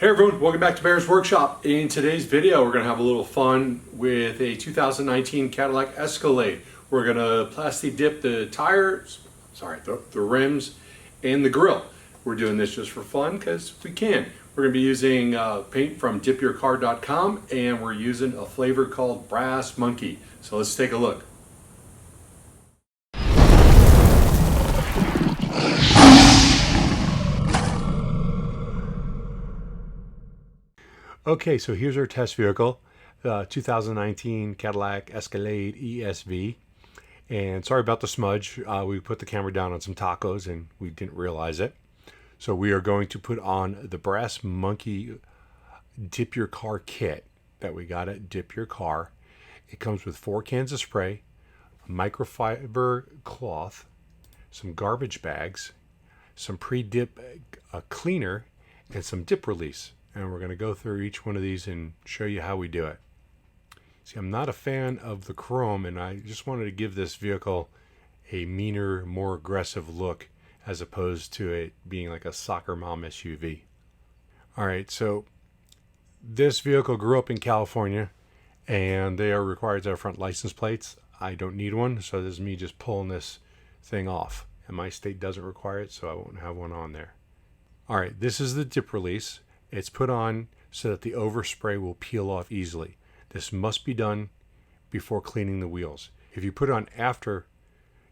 Hey everyone, welcome back to Bear's Workshop. In today's video, we're going to have a little fun with a 2019 Cadillac Escalade. We're going to Plast-Dip the tires, the rims, and the grille. We're doing this just for fun because we can. We're going to be using paint from DipYourCar.com, and we're using a flavor called Brass Monkey. So let's take a look. Okay, so here's our test vehicle, 2019 Cadillac Escalade ESV. And sorry about the smudge. We put the camera down on some tacos and we didn't realize it. So we are going to put on the Brass Monkey DipYourCar kit that we got at DipYourCar. It comes with 4 cans of spray, a microfiber cloth, some garbage bags, some pre-dip cleaner, and some dip release. And we're going to go through each one of these and show you how we do it. See, I'm not a fan of the chrome, and I just wanted to give this vehicle a meaner, more aggressive look as opposed to it being like a soccer mom SUV. All right, so this vehicle grew up in California, and they are required to have front license plates. I don't need one, so this is me just pulling this thing off. And my state doesn't require it, so I won't have one on there. All right, this is the dip release. It's put on so that the overspray will peel off easily. This must be done before cleaning the wheels. If you put it on after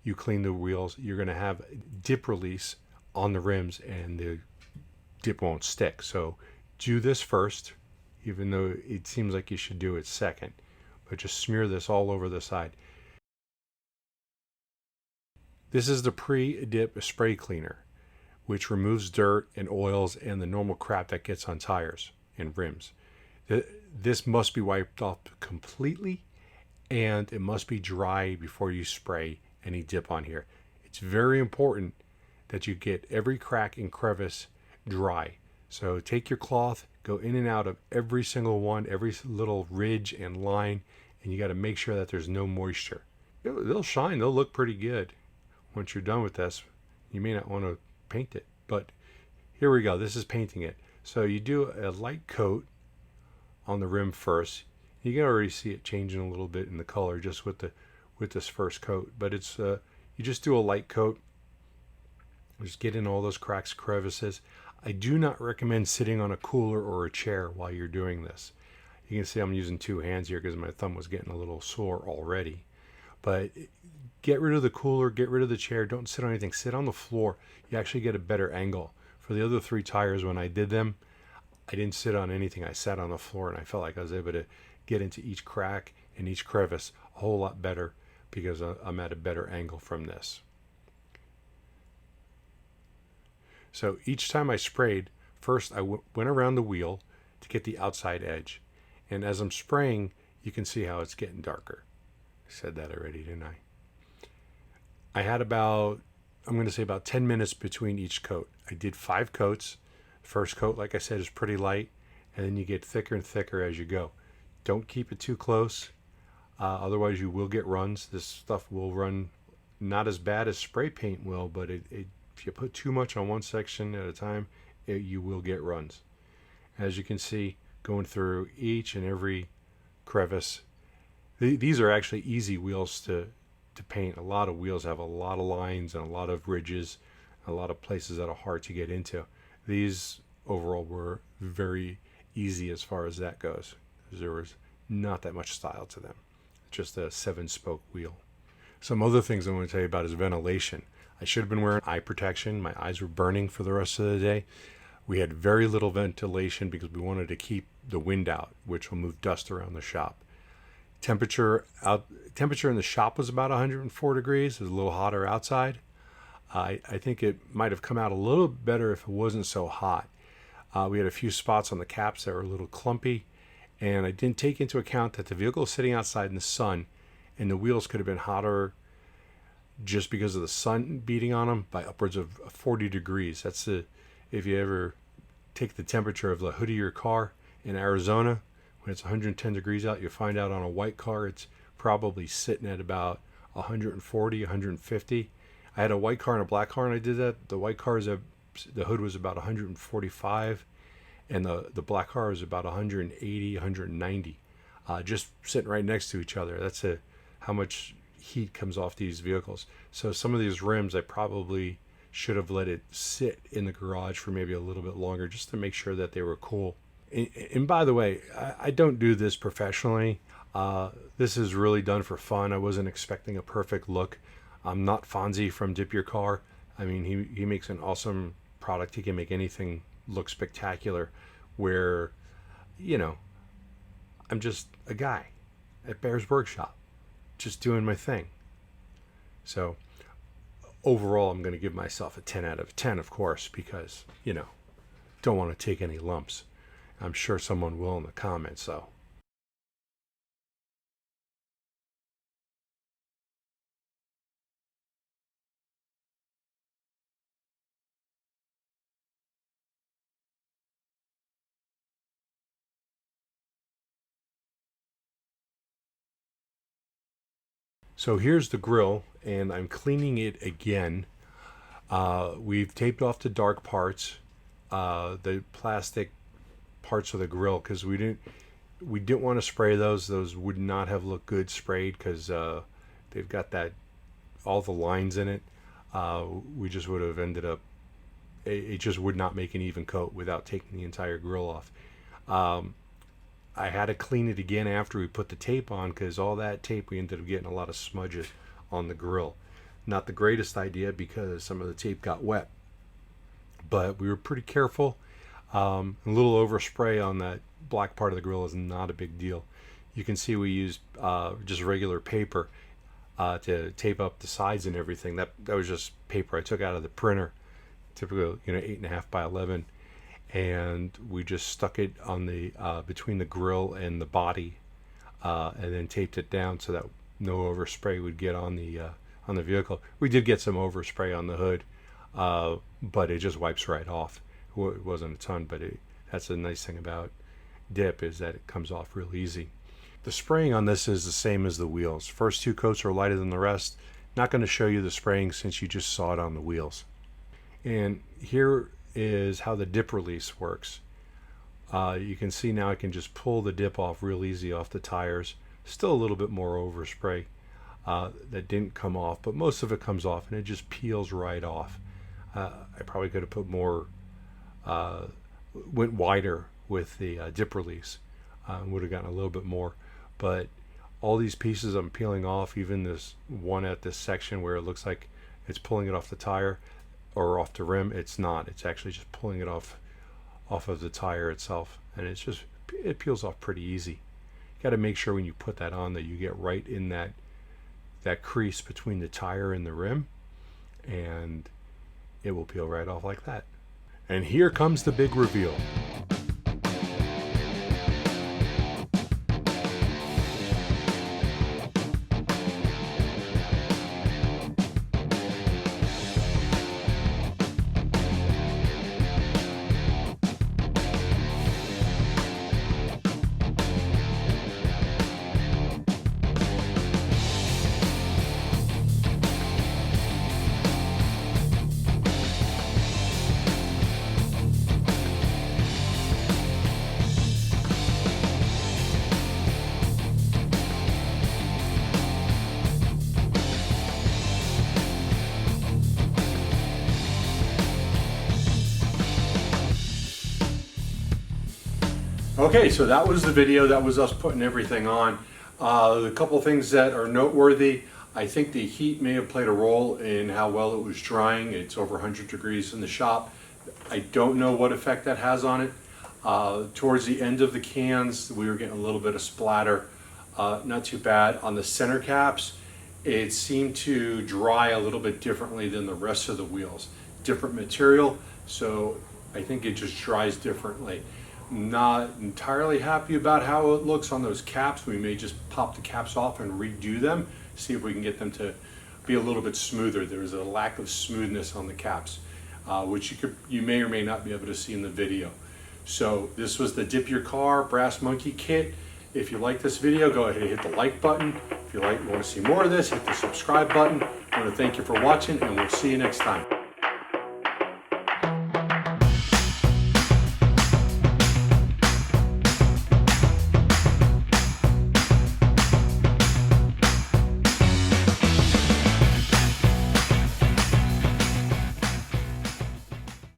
you clean the wheels, you're going to have dip release on the rims and the dip won't stick. So do this first, even though it seems like you should do it second. But just smear this all over the side. This is the pre-dip spray cleaner, which removes dirt and oils and the normal crap that gets on tires and rims. This must be wiped off completely, and it must be dry before you spray any dip on here. It's very important that you get every crack and crevice dry. So take your cloth, go in and out of every single one, every little ridge and line, and you got to make sure that there's no moisture. They'll shine, they'll look pretty good once you're done with this. You may not want to paint it, but here we go. This is painting it. So you do a light coat on the rim first. You can already see it changing a little bit in the color just with this first coat, but it's you just do a light coat. Just get in all those cracks, crevices. I do not recommend sitting on a cooler or a chair while you're doing this. You can see I'm using 2 hands here because my thumb was getting a little sore already. But get rid of the cooler, get rid of the chair, don't sit on anything, sit on the floor. You actually get a better angle. For the other 3 tires, when I did them, I didn't sit on anything. I sat on the floor and I felt like I was able to get into each crack and each crevice a whole lot better because I'm at a better angle from this. So each time I sprayed, first I went around the wheel to get the outside edge. And as I'm spraying, you can see how it's getting darker. I said that already, didn't I? I had about 10 minutes between each coat. I did 5 coats. First coat, like I said, is pretty light, and then you get thicker and thicker as you go. Don't keep it too close, otherwise you will get runs. This stuff will run not as bad as spray paint will, but if you put too much on one section at a time, you will get runs. As you can see, going through each and every crevice. These are actually easy wheels to paint. A lot of wheels have a lot of lines and a lot of ridges, a lot of places that are hard to get into. These overall were very easy as far as that goes. There was not that much style to them. Just a 7-spoke wheel. Some other things I want to tell you about is ventilation. I should have been wearing eye protection. My eyes were burning for the rest of the day. We had very little ventilation because we wanted to keep the wind out, which will move dust around the shop. Temperature in the shop was about 104 degrees. It was a little hotter outside. I think it might have come out a little better if it wasn't so hot. We had a few spots on the caps that were a little clumpy, and I didn't take into account that the vehicle was sitting outside in the sun, and the wheels could have been hotter just because of the sun beating on them by upwards of 40 degrees. That's if you ever take the temperature of the hood of your car in Arizona, when it's 110 degrees out, you'll find out on a white car it's probably sitting at about 140, 150. I had a white car and a black car and I did that. The white car the hood was about 145 and the black car is about 180, 190, just sitting right next to each other. That's how much heat comes off these vehicles. So some of these rims, I probably should have let it sit in the garage for maybe a little bit longer just to make sure that they were cool. And by the way, I don't do this professionally. This is really done for fun. I wasn't expecting a perfect look. I'm not Fonzie from DipYourCar. I mean, he makes an awesome product. He can make anything look spectacular, where, you know, I'm just a guy at Bear's Workshop, just doing my thing. So overall, I'm going to give myself a 10 out of 10, of course, because, you know, don't want to take any lumps. I'm sure someone will in the comments, though. So here's the grill, and I'm cleaning it again. We've taped off the dark parts, the plastic parts of the grill, because we didn't want to spray those. Those would not have looked good sprayed, because they've got all the lines in it. We just would have ended up, it just would not make an even coat without taking the entire grill off. I had to clean it again after we put the tape on, because all that tape, we ended up getting a lot of smudges on the grill. Not the greatest idea, because some of the tape got wet, but we were pretty careful. A little overspray on that black part of the grill is not a big deal. You can see we used just regular paper to tape up the sides and everything. That was just paper I took out of the printer, typical, 8.5 by 11. And we just stuck it on the between the grill and the body, and then taped it down so that no overspray would get on the vehicle. We did get some overspray on the hood, but it just wipes right off. It wasn't a ton, but that's the nice thing about Dip, is that it comes off real easy. The spraying on this is the same as the wheels. First two coats are lighter than the rest. Not going to show you the spraying since you just saw it on the wheels. And here is how the dip release works. You can see now I can just pull the dip off real easy off the tires. Still a little bit more overspray that didn't come off, but most of it comes off, and it just peels right off. I probably could have put more, went wider with the dip release, would have gotten a little bit more, but all these pieces I'm peeling off, even this one at this section where it looks like it's pulling it off the tire or off the rim, it's not. It's actually just pulling it off of the tire itself, and it peels off pretty easy. You got to make sure when you put that on that you get right in that crease between the tire and the rim, and it will peel right off like that. And here comes the big reveal. Okay, so that was the video. That was us putting everything on. The couple things that are noteworthy, I think the heat may have played a role in how well it was drying. It's over 100 degrees in the shop. I don't know what effect that has on it. Towards the end of the cans, we were getting a little bit of splatter. Not too bad. On the center caps, it seemed to dry a little bit differently than the rest of the wheels. Different material, so I think it just dries differently. Not entirely happy about how it looks on those caps. We may just pop the caps off and redo them, see if we can get them to be a little bit smoother. There's a lack of smoothness on the caps, which you may or may not be able to see in the video. So this was the DipYourCar Brass Monkey Kit. If you like this video, go ahead and hit the like button. If you want to see more of this, hit the subscribe button. I want to thank you for watching, and we'll see you next time.